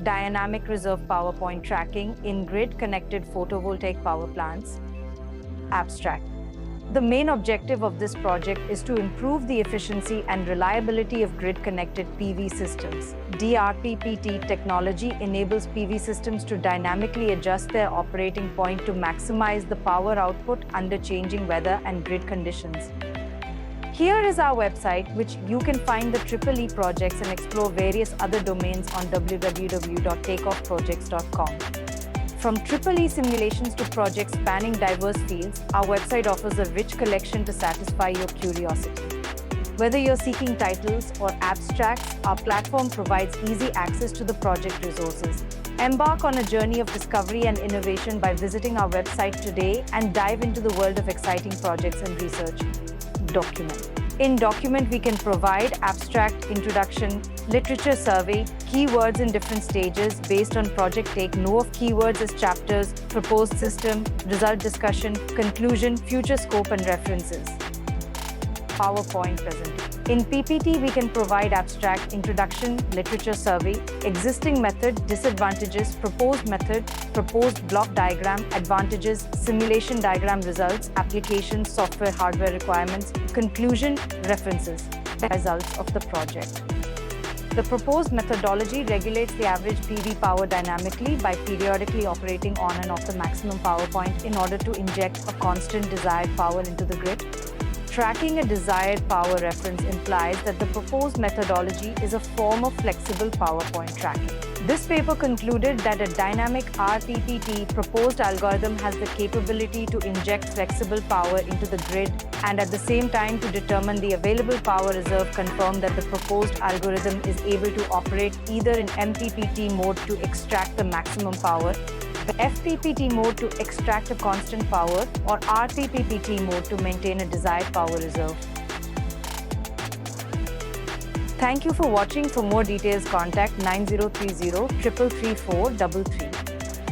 dynamic reserve power point tracking in grid-connected photovoltaic power plants. Abstract. The main objective of this project is to improve the efficiency and reliability of grid-connected PV systems. DRPPT technology enables PV systems to dynamically adjust their operating point to maximize the power output under changing weather and grid conditions. Here is our website, which you can find the 𝗙E projects and explore various other domains on www.takeoffprojects.com. From 𝗙E simulations to projects spanning diverse fields, our website offers a rich collection to satisfy your curiosity. Whether you're seeking titles or abstracts, our platform provides easy access to the project resources. Embark on a journey of discovery and innovation by visiting our website today and dive into the world of exciting projects and research. Document. In Document, we can provide abstract, introduction, literature survey, keywords in different stages based on project. Take note of keywords as chapters, proposed system, result discussion, conclusion, future scope and references. PowerPoint presentation. In PPT, we can provide abstract, introduction, literature survey, existing method, disadvantages, proposed method, proposed block diagram, advantages, simulation diagram results, applications, software, hardware requirements, conclusion, references, results of the project. The proposed methodology regulates the average PV power dynamically by periodically operating on and off the maximum power point in order to inject a constant desired power into the grid. Tracking a desired power reference implies that the proposed methodology is a form of flexible power point tracking. This paper concluded that a dynamic RPPT proposed algorithm has the capability to inject flexible power into the grid and at the same time to determine the available power reserve. Confirmed that the proposed algorithm is able to operate either in MPPT mode to extract the maximum power, the FPPT mode to extract a constant power, or RPPT mode to maintain a desired power reserve. Thank you for watching. For more details, contact 9030 333 433.